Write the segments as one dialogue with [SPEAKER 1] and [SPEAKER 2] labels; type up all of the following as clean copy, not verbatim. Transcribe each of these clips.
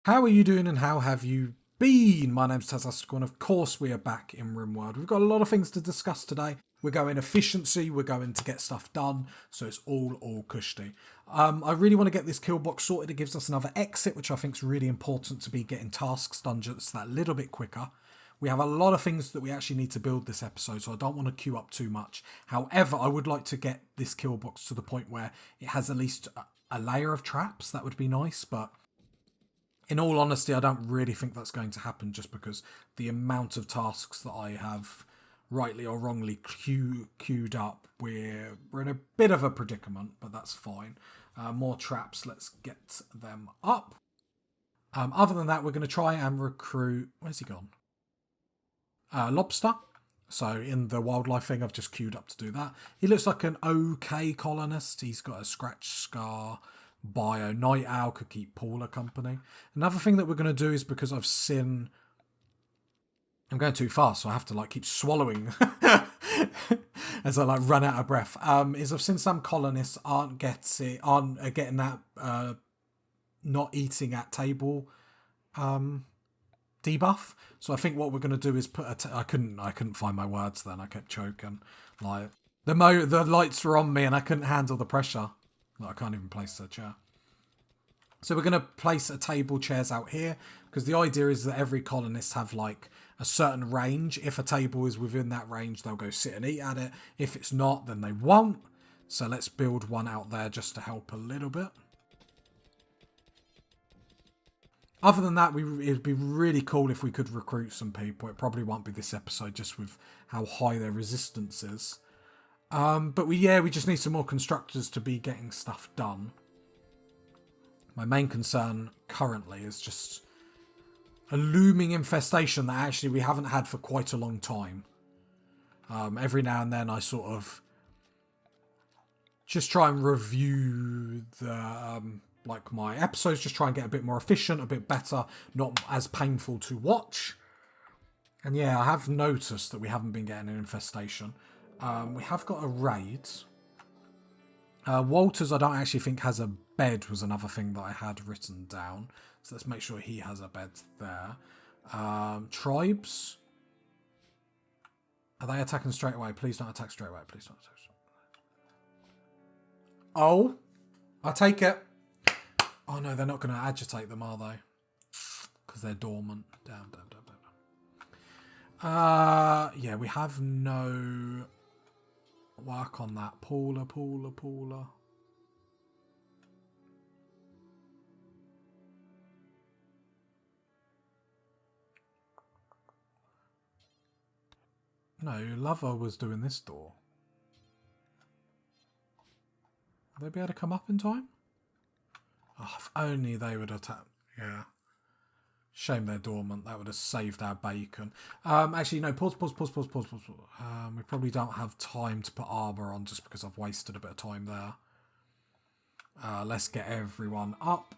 [SPEAKER 1] How are you doing and how have you been? My name's Tazastic and of course we are back in Rimworld. We've got a lot of things to discuss today. We're going efficiency, we're going to get stuff done, so it's all cushy. I really want to get this kill box sorted. It gives us another exit, which I think is really important to be getting tasks done just that little bit quicker. We have a lot of things that we actually need to build this episode, so I don't want to queue up too much. However, I would like to get this kill box to the point where it has at least a layer of traps. That would be nice, but in all honesty, I don't really think that's going to happen just because the amount of tasks that I have, rightly or wrongly, queued up, we're in a bit of a predicament, but that's fine. More traps, let's get them up. Other than that, we're going to try and recruit... Where's he gone? Lobster. So in the wildlife thing, I've just queued up to do that. He looks like an okay colonist. He's got a scratch scar. Bio. Night Owl could keep Paula company. Another thing that we're going to do is because I've seen... I'm going too fast, so I have to keep swallowing as I run out of breath. Is I've seen some colonists aren't getting that not eating at table debuff. So I think what we're going to do is put I couldn't find my words then. I kept choking. The lights were on me and I couldn't handle the pressure. I can't even place a chair. So we're going to place a table, chairs out here, because the idea is that every colonist have a certain range. If a table is within that range, they'll go sit and eat at it. If it's not, then they won't. So let's build one out there just to help a little bit. Other than that, it'd be really cool if we could recruit some people. It probably won't be this episode just with how high their resistance is. But we just need some more constructors to be getting stuff done. My main concern currently is just a looming infestation that actually we haven't had for quite a long time. Every now and then I sort of just try and review the my episodes, just try and get a bit more efficient, a bit better, not as painful to watch. And yeah, I have noticed that we haven't been getting an infestation. We have got a raid. Walters, I don't actually think has a bed, was another thing that I had written down. So let's make sure he has a bed there. Tribes. Are they attacking straight away? Please don't attack straight away. Please don't attack straight away. Oh, I take it. Oh no, they're not going to agitate them, are they? Because they're dormant. Down. Yeah, we have no... work on that. Paula. No, Lover was doing this door. Will they be able to come up in time? Oh, if only they would attack. Yeah. Shame they're dormant. That would have saved our bacon. Actually, no. Pause. We probably don't have time to put armor on just because I've wasted a bit of time there. Let's get everyone up.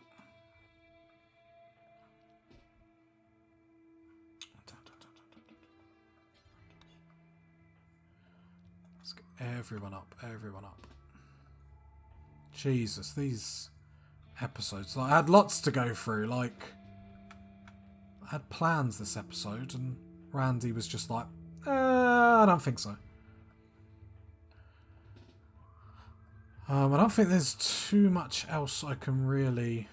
[SPEAKER 1] Let's get everyone up. Jesus, these episodes. I had lots to go through. I had plans this episode, and Randy was just like, I don't think so. I don't think there's too much else I can really...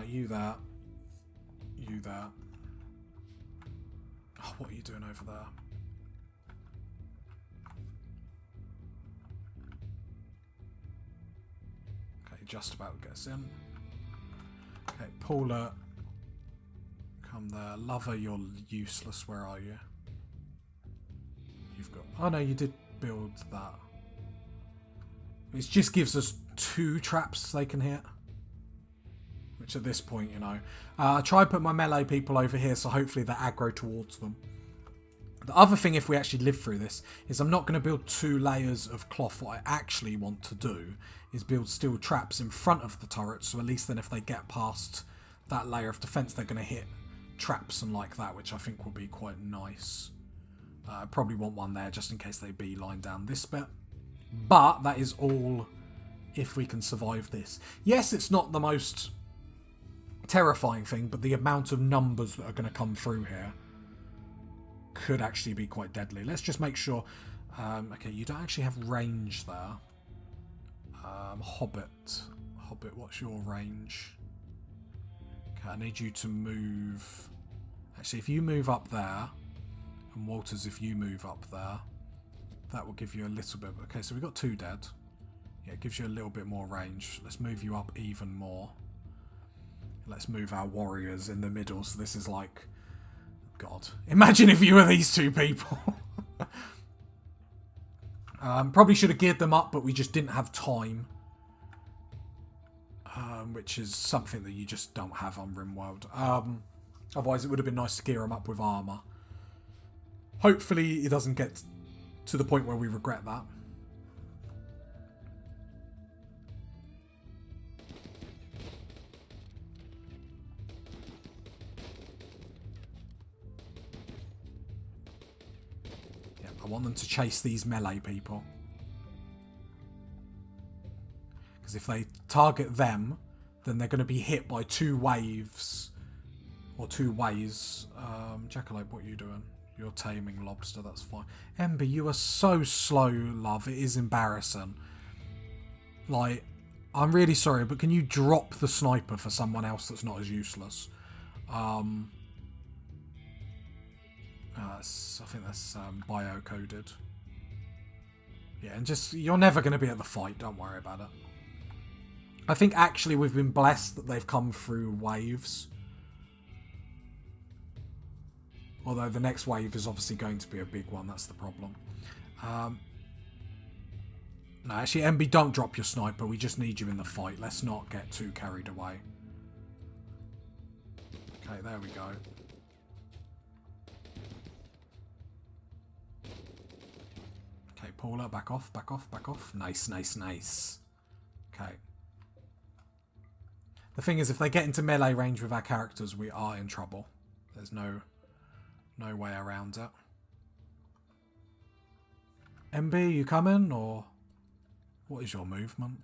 [SPEAKER 1] you that. Oh, what are you doing over there? Okay, just about gets in. Okay, Paula, come there. Lover, you're useless. Where are you? You've got... Oh no, you did build that. It just gives us 2 traps they can hit. Which at this point, I try and put my melee people over here so hopefully they're aggro towards them. The other thing, if we actually live through this, is I'm not going to build 2 layers of cloth. What I actually want to do is build steel traps in front of the turret, so at least then if they get past that layer of defense, they're going to hit traps and like that, which I think will be quite nice. I probably want one there just in case they beeline down this bit. But that is all if we can survive this. Yes, it's not the most terrifying thing, but the amount of numbers that are going to come through here could actually be quite deadly. Let's just make sure. Okay, you don't actually have range there. Hobbit, what's your range? Okay, I need you to move. Actually, if you move up there, and Walters, if you move up there, that will give you a little bit. Okay, so we've got 2 dead. Yeah, it gives you a little bit more range. Let's move you up even more. Let's move our warriors in the middle. So this is like, God, imagine if you were these 2 people. Probably should have geared them up, but we just didn't have time. Which is something that you just don't have on Rimworld. Otherwise, it would have been nice to gear them up with armour. Hopefully, it doesn't get to the point where we regret that. Yeah, I want them to chase these melee people. Because if they target them, then they're going to be hit by 2 waves. Or 2 ways. Jackalope, what are you doing? You're taming lobster, that's fine. Ember, you are so slow, love. It is embarrassing. Like, I'm really sorry, but can you drop the sniper for someone else that's not as useless? I think that's bio-coded. Yeah, and just, you're never going to be at the fight, don't worry about it. I think actually we've been blessed that they've come through waves. Although the next wave is obviously going to be a big one, that's the problem. No, actually, MB, don't drop your sniper. We just need you in the fight. Let's not get too carried away. Okay, there we go. Okay, Paula, back off, back off, back off. Nice, nice, nice. Okay. The thing is, if they get into melee range with our characters, we are in trouble. There's no way around it. MB, you coming, or what is your movement?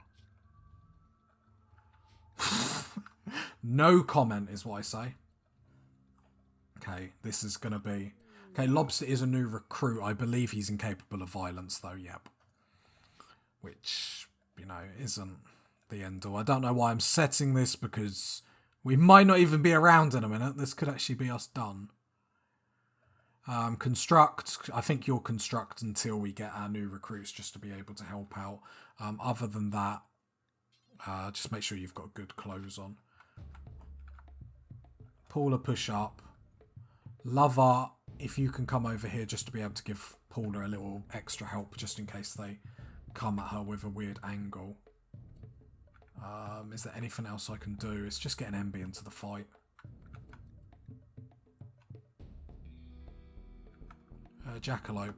[SPEAKER 1] No comment is what I say. Okay, this is going to be... Okay, Lobster is a new recruit. I believe he's incapable of violence, though, yep. Which, you know, isn't the end all. I don't know why I'm setting this, because we might not even be around in a minute. This could actually be us done. Construct. I think you'll construct until we get our new recruits, just to be able to help out. Other than that, just make sure you've got good clothes on. Paula, push up. Lover, if you can come over here just to be able to give Paula a little extra help, just in case they come at her with a weird angle. Is there anything else I can do? It's just getting MB into the fight. Jackalope,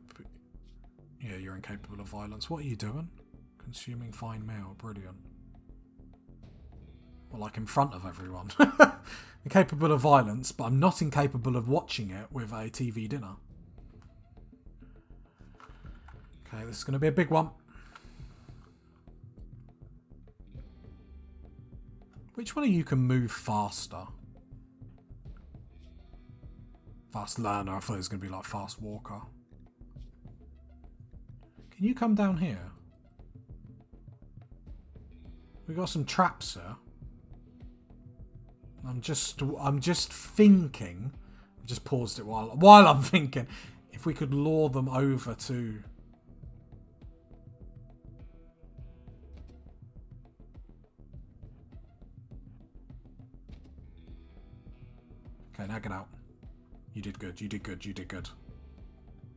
[SPEAKER 1] yeah, you're incapable of violence. What are you doing? Consuming fine meal, brilliant. Well, like in front of everyone. Incapable of violence, but I'm not incapable of watching it with a TV dinner. Okay, this is going to be a big one. Which one of you can move faster? Fast learner. I thought it was going to be like fast walker. Can you come down here? We got some traps here. I'm just thinking. I just paused it while I'm thinking. If we could lure them over to. Okay, now get out. You did good, you did good, you did good.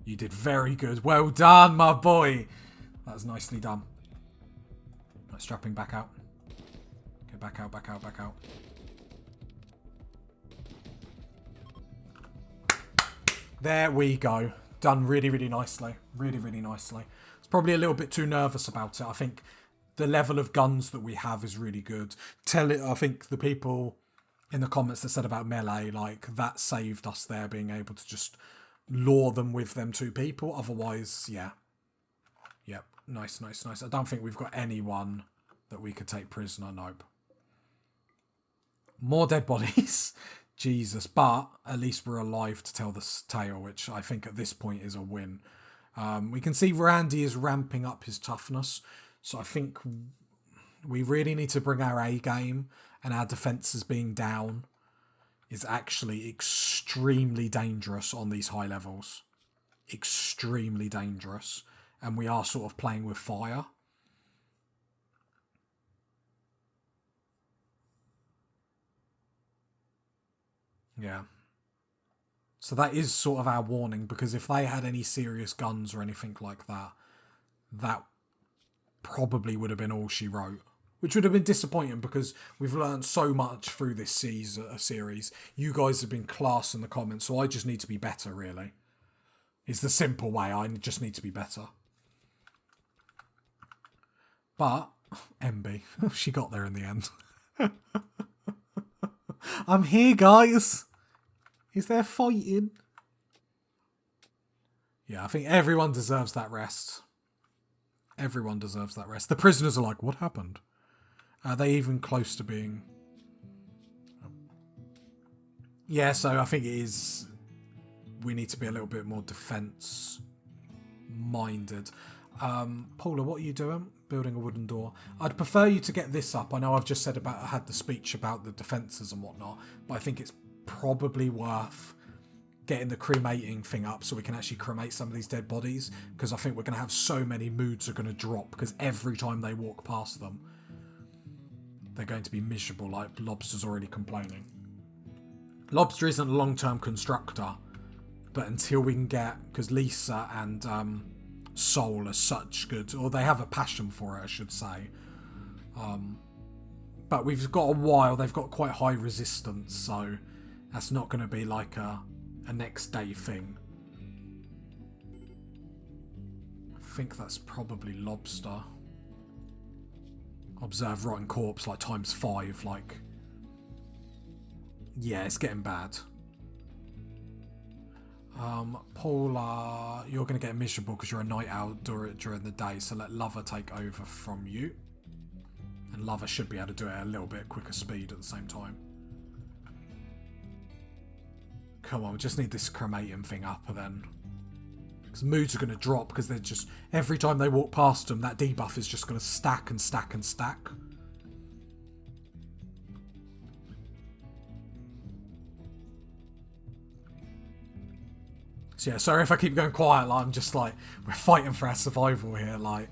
[SPEAKER 1] You did very good. Well done, my boy. That was nicely done. Right, strapping back out. Okay, back out, back out, back out. There we go. Done really, really nicely. Really, really nicely. It's probably a little bit too nervous about it. I think the level of guns that we have is really good. I think the people in the comments that said about melee, like, that saved us there, being able to just lure them with them 2 people. Otherwise, yeah. Yep. Nice, nice, nice. I don't think we've got anyone that we could take prisoner. Nope. More dead bodies. Jesus. But at least we're alive to tell this tale, which I think at this point is a win. We can see Randy is ramping up his toughness. So I think we really need to bring our A game, and our defences being down is actually extremely dangerous on these high levels. Extremely dangerous. And we are sort of playing with fire. Yeah. So that is sort of our warning, because if they had any serious guns or anything like that, that probably would have been all she wrote. Which would have been disappointing, because we've learned so much through this series. You guys have been class in the comments, so I just need to be better, really. It's the simple way. I just need to be better. But, MB, she got there in the end. I'm here, guys. Is there fighting? Yeah, I think everyone deserves that rest. Everyone deserves that rest. The prisoners are like, what happened? Are they even close to being... Yeah, so I think it is... We need to be a little bit more defence-minded. Paula, what are you doing? Building a wooden door. I'd prefer you to get this up. I know I've just said I had the speech about the defences and whatnot, but I think it's probably worth getting the cremating thing up so we can actually cremate some of these dead bodies, because I think we're going to have so many moods are going to drop, because every time they walk past them, they're going to be miserable, like Lobster's already complaining. Lobster isn't a long-term constructor, but until we can get... Because Lisa and Soul are such good... Or they have a passion for it, I should say. But we've got a while. They've got quite high resistance, so that's not going to be like a next day thing. I think that's probably Lobster. Observe rotten corpse like ×5, like... Yeah, it's getting bad. Paula, you're going to get miserable because you're a night owl during the day, so let Lover take over from you. And Lover should be able to do it at a little bit quicker speed at the same time. Come on, we just need this cremating thing up, and then... Because moods are going to drop, because they're just... Every time they walk past them, that debuff is just going to stack and stack and stack. So yeah, sorry if I keep going quiet, like, I'm just like, we're fighting for our survival here, like,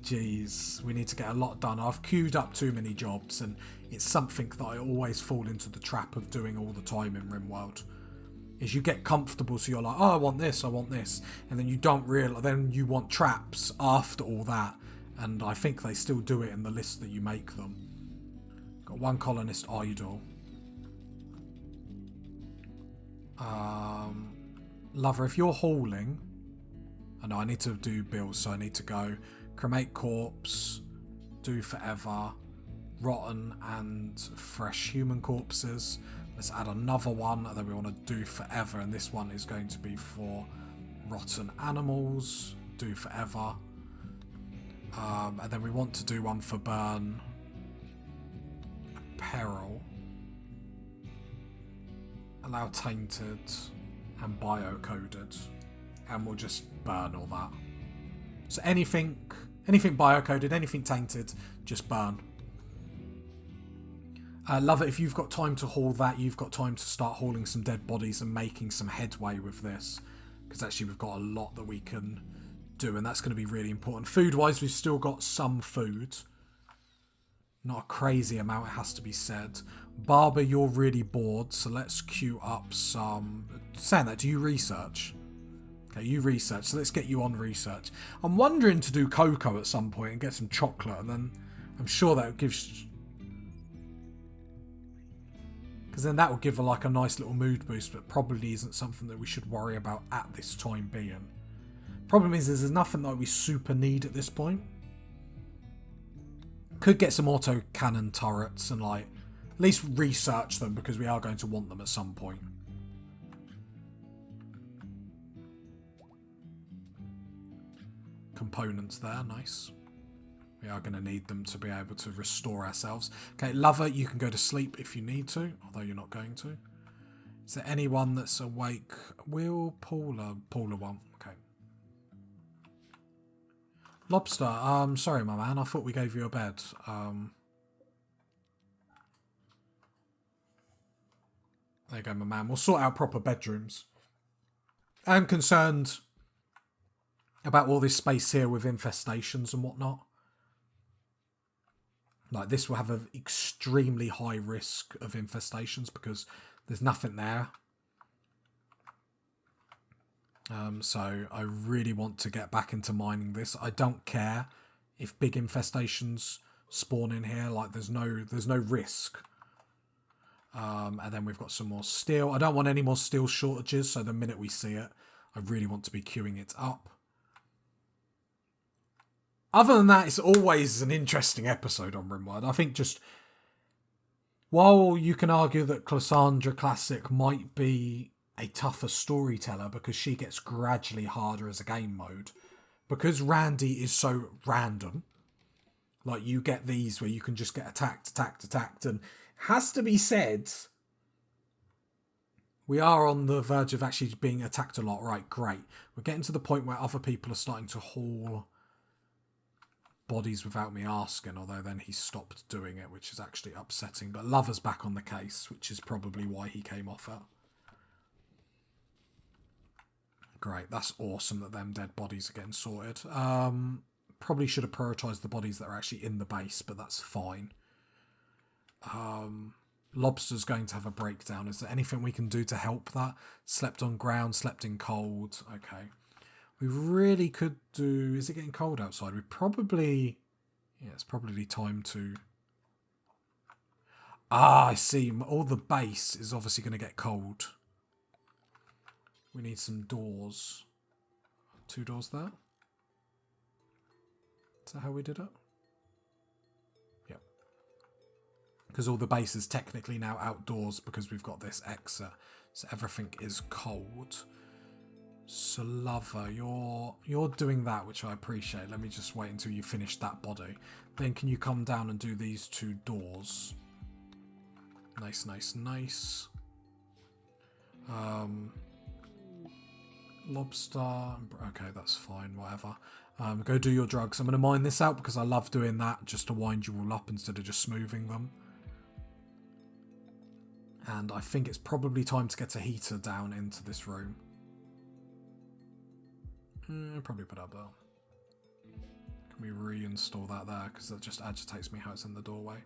[SPEAKER 1] geez, we need to get a lot done. I've queued up too many jobs, and it's something that I always fall into the trap of doing all the time in Rimworld. Is you get comfortable, so you're like, oh, I want this, and then you don't realise, then you want traps after all that, and I think they still do it in the list that you make them. Got one colonist idle. Lover, if you're hauling, I know I need to do bills, so I need to go cremate corpse, do forever, rotten and fresh human corpses. Let's add another one that we want to do forever, and this one is going to be for rotten animals, do forever. And then we want to do one for burn, peril, allow tainted, and bio-coded, and we'll just burn all that. So anything bio-coded, anything tainted, just burn. Love it. If you've got time to haul that, you've got time to start hauling some dead bodies and making some headway with this, because actually we've got a lot that we can do, and that's going to be really important. Food-wise, we've still got some food. Not a crazy amount, it has to be said. Barber, you're really bored, so let's queue up some... Saying that, do you research? Okay, you research, so let's get you on research. I'm wondering to do cocoa at some point and get some chocolate, and then I'm sure that gives... Because then that will give her like a nice little mood boost, but probably isn't something that we should worry about at this time being. Problem is, there's nothing that we super need at this point. Could get some auto cannon turrets and like at least research them, because we are going to want them at some point. Components there, nice. We are going to need them to be able to restore ourselves. Okay, lover, you can go to sleep if you need to, although you're not going to. Is there anyone that's awake? Will Paula won't. Okay. Lobster, sorry, my man. I thought we gave you a bed. There you go, my man. We'll sort out proper bedrooms. I'm concerned about all this space here with infestations and whatnot. Like, this will have an extremely high risk of infestations because there's nothing there. So I really want to get back into mining this. I don't care if big infestations spawn in here. Like, there's no risk. And then we've got some more steel. I don't want any more steel shortages, so the minute we see it, I really want to be queuing it up. Other than that, it's always an interesting episode on Rimworld. I think just, while you can argue that Cassandra Classic might be a tougher storyteller because she gets gradually harder as a game mode, because Randy is so random, like you get these where you can just get attacked, and has to be said, we are on the verge of actually being attacked a lot. Right, great. We're getting to the point where other people are starting to haul bodies without me asking, although then he stopped doing it, which is actually upsetting. But Lover's back on the case, which is probably why he came off it. Great, that's awesome that them dead bodies are getting sorted. Probably should have prioritised the bodies that are actually in the base, but that's fine. Lobster's going to have a breakdown. Is there anything we can do to help that? Slept on ground, slept in cold. Okay. We really could do... Is it getting cold outside? We probably... Yeah, it's probably time to... Ah, I see. All the base is obviously going to get cold. We need some doors. 2 doors there. Is that how we did it? Yep. Because all the base is technically now outdoors because we've got this exit. So everything is cold. So Lover, you're doing that, which I appreciate. Let me just wait until you finish that body. Then can you come down and do these 2 doors? Nice, nice, nice. Lobster. Okay, that's fine, whatever. Go do your drugs. I'm going to mine this out because I love doing that just to wind you all up instead of just smoothing them. And I think it's probably time to get a heater down into this room. Probably put up there. Can we reinstall that there? Because that just agitates me how it's in the doorway.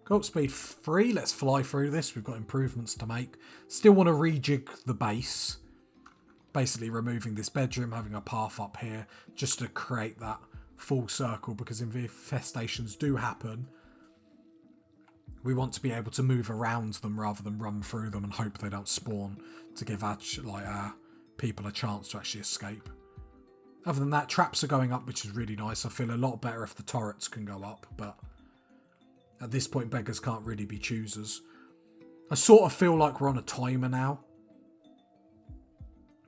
[SPEAKER 1] Cool, speed 3. Let's fly through this. We've got improvements to make. Still want to rejig the base. Basically removing this bedroom, having a path up here, just to create that full circle, because infestations do happen. We want to be able to move around them rather than run through them and hope they don't spawn, to give people a chance to actually escape. Other than that, traps are going up, which is really nice. I feel a lot better if the turrets can go up, but at this point, beggars can't really be choosers. I sort of feel like we're on a timer now.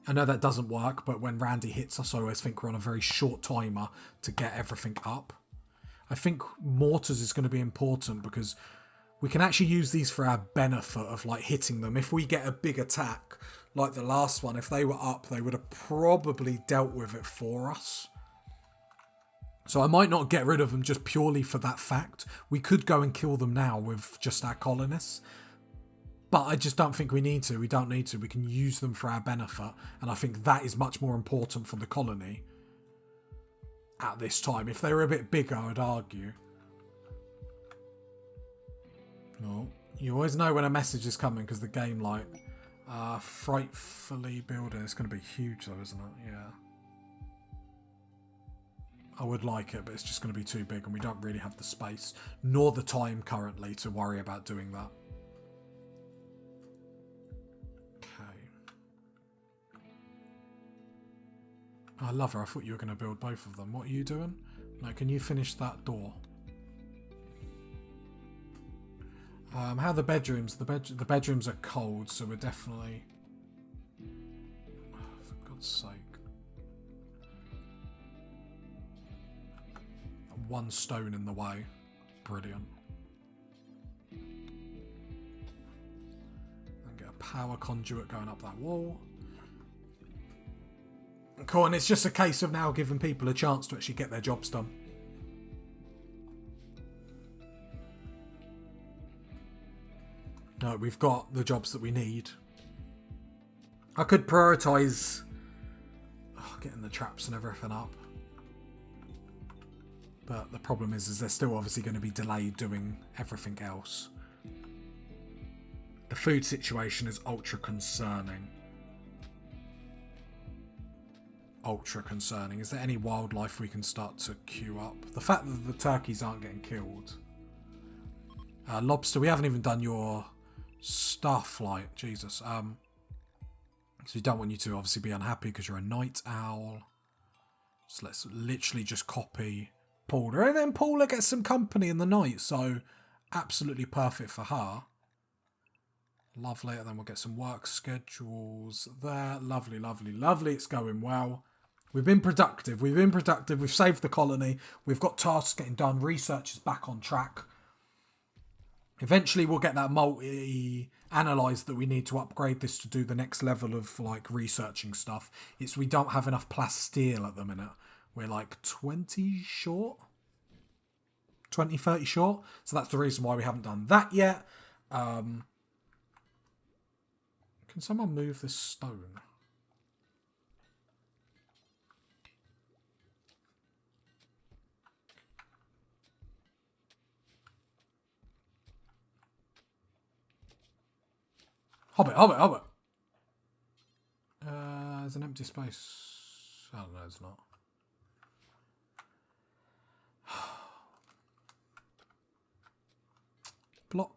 [SPEAKER 1] I know that doesn't work, but when Randy hits us, I always think we're on a very short timer to get everything up. I think mortars is going to be important because we can actually use these for our benefit of like hitting them. If we get a big attack, like the last one, if they were up, they would have probably dealt with it for us. So I might not get rid of them just purely for that fact. We could go and kill them now with just our colonists. But I just don't think we need to. We don't need to. We can use them for our benefit. And I think that is much more important for the colony at this time. If they were a bit bigger, I'd argue. No. You always know when a message is coming because the game, like, frightfully building. It's going to be huge though, isn't it? Yeah. I would like it, but it's just going to be too big and we don't really have the space nor the time currently to worry about doing that. I love her. I thought you were going to build both of them. What are you doing? No, can you finish that door? How are the bedrooms? The bedrooms are cold, so we're definitely... Oh, for God's sake. one stone in the way. Brilliant. And get a power conduit going up that wall. Cool, and it's just a case of now giving people a chance to actually get their jobs done. No, we've got the jobs that we need. I could prioritise getting the traps and everything up. But the problem is they're still obviously going to be delayed doing everything else. The food situation is ultra concerning. Ultra concerning. Is there any wildlife we can start to queue up? The fact that the turkeys aren't getting killed. Lobster, we haven't even done your starflight. Jesus. Because we don't want you to obviously be unhappy because you're a night owl. So let's literally just copy Paula. And then Paula gets some company in the night. So absolutely perfect for her. Lovely. And then we'll get some work schedules there. Lovely, lovely, lovely. It's going well. We've been productive. We've been productive. We've saved the colony. We've got tasks getting done. Research is back on track. Eventually we'll get that multi-analyze that we need to upgrade this to do the next level of like researching stuff. It's we don't have enough plasteel at the minute. We're like 20 short. 20, 30 short. So that's the reason why we haven't done that yet. Can someone move this stone? Hobbit, Hobbit, Hobbit. There's an empty space. Oh, no, it's not.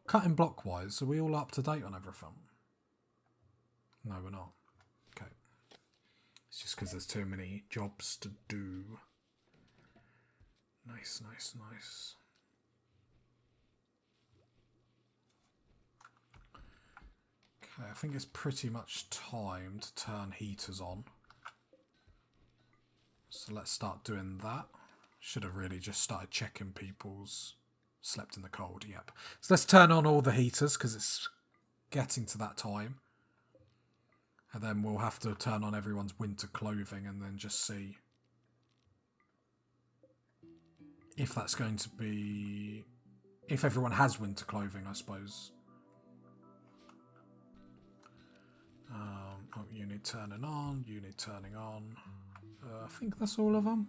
[SPEAKER 1] Cutting blockwise. Are we all up to date on everything? No, we're not. Okay. It's just because there's too many jobs to do. Nice, nice, nice. I think it's pretty much time to turn heaters on. So let's start doing that. Should have really just started checking people's slept in the cold. Yep. So let's turn on all the heaters because it's getting to that time. And then we'll have to turn on everyone's winter clothing and then just see if that's going to be... if everyone has winter clothing, I suppose. Unit turning on, unit turning on. I think that's all of them.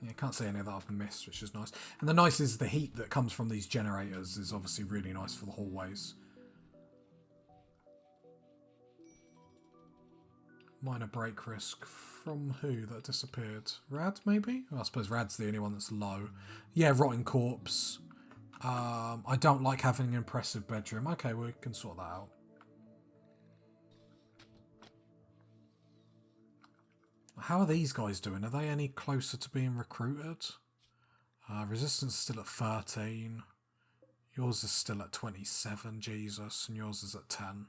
[SPEAKER 1] Yeah, can't see any of that I've missed, which is nice. And the nice is the heat that comes from these generators is obviously really nice for the hallways. Minor break risk from who that disappeared? Rad, maybe? Well, I suppose Rad's the only one that's low. Yeah, rotting corpse. I don't like having an impressive bedroom. Okay, we can sort that out. How are these guys doing? Are they any closer to being recruited? Resistance is still at 13. Yours is still at 27, Jesus, and yours is at 10.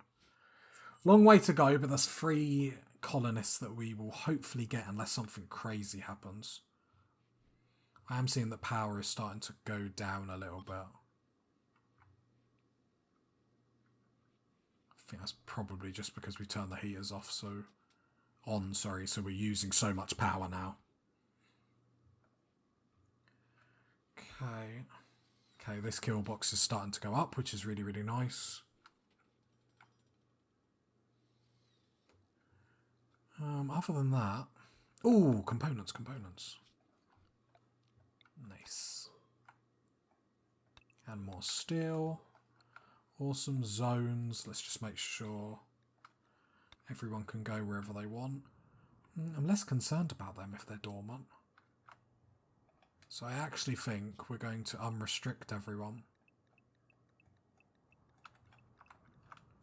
[SPEAKER 1] Long way to go, but that's 3 colonists that we will hopefully get unless something crazy happens. I am seeing that power is starting to go down a little bit. I think that's probably just because we turned the heaters off, so we're using so much power now. Okay, this kill box is starting to go up, which is really, really nice. Other than that... ooh, components. Nice. And more steel. Awesome zones. Let's just make sure everyone can go wherever they want. I'm less concerned about them if they're dormant. So I actually think we're going to unrestrict everyone.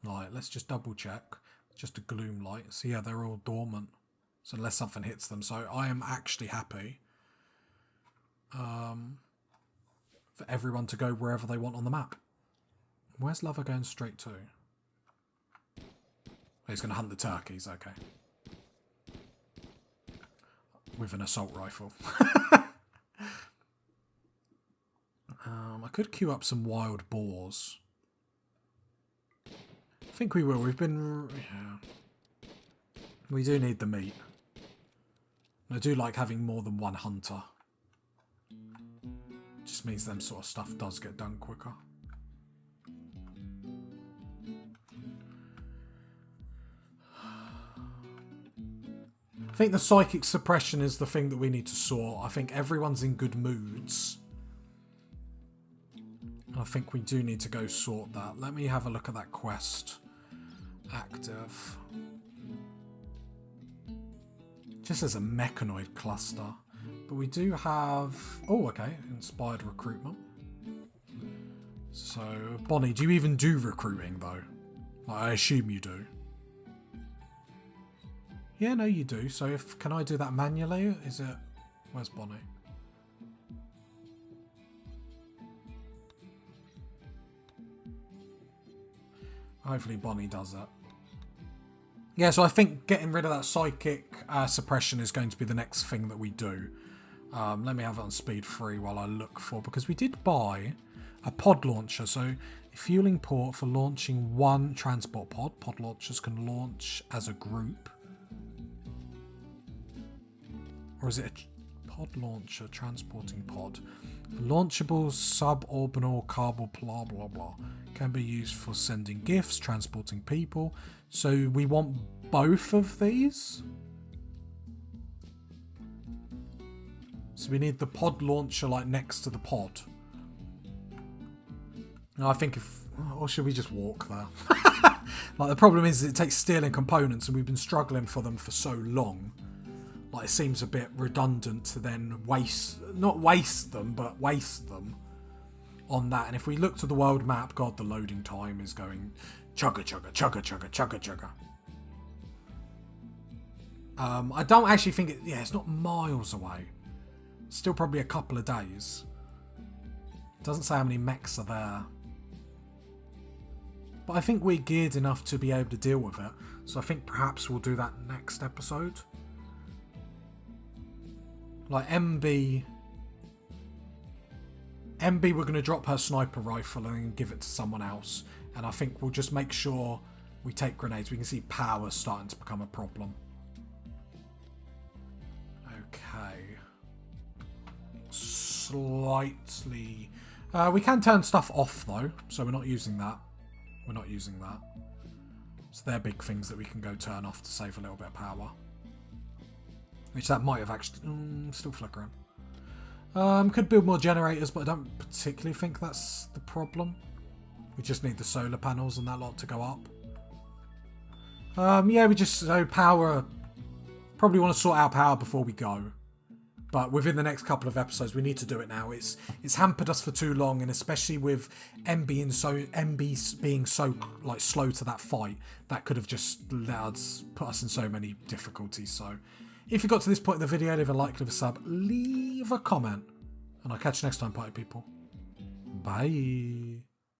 [SPEAKER 1] Right, let's just double check. Just a gloom light. So yeah, they're all dormant. So unless something hits them. So I am actually happy for everyone to go wherever they want on the map. Where's Lover going straight to? Oh, he's going to hunt the turkeys, okay. with an assault rifle. I could queue up some wild boars. I think we will. We've been... Yeah. We do need the meat. I do like having more than one hunter. Just means them sort of stuff does get done quicker. I think the psychic suppression is the thing that we need to sort. I think everyone's in good moods. I think we do need to go sort that. Let me have a look at that quest. Active. Just as a mechanoid cluster. But we do have... Oh, okay. Inspired recruitment. So, Bonnie, do you even do recruiting, though? I assume you do. Yeah, no, you do. So, can I do that manually? Is it... Where's Bonnie? Hopefully Bonnie does it. Yeah, so I think getting rid of that psychic suppression is going to be the next thing that we do. Let me have it on speed 3 while I look for... Because we did buy a pod launcher. So, a fueling port for launching one transport pod. Pod launchers can launch as a group. Or is it a pod launcher transporting pod? Launchable suborbital carbon blah blah blah. Can be used for sending gifts, transporting people. So we want both of these. So we need the pod launcher like next to the pod. And I think if... Or should we just walk there? Like the problem is it takes steel and components and we've been struggling for them for so long. Like it seems a bit redundant to then waste... Not waste them, but waste them on that. And if we look to the world map, God, the loading time is going chugga chugga chugga chugga chugga chugga. I don't actually think it... Yeah, it's not miles away. Still probably a couple of days. It doesn't say how many mechs are there. But I think we're geared enough to be able to deal with it. So I think perhaps we'll do that next episode. Like MB, we're going to drop her sniper rifle and then give it to someone else. And I think we'll just make sure we take grenades. We can see power starting to become a problem. Okay. Slightly... we can turn stuff off though, so we're not using that. We're not using that. So they're big things that we can go turn off to save a little bit of power. Which that might have actually... still flickering. Could build more generators, but I don't particularly think that's the problem. We just need the solar panels and that lot to go up. Yeah, we just... So power... Probably want to sort out power before we go. But within the next couple of episodes, we need to do it now. It's hampered us for too long, and especially with MB being so like slow to that fight, that could have just put us in so many difficulties. So, if you got to this point in the video, leave a like, leave a sub, leave a comment, and I'll catch you next time, party people. Bye.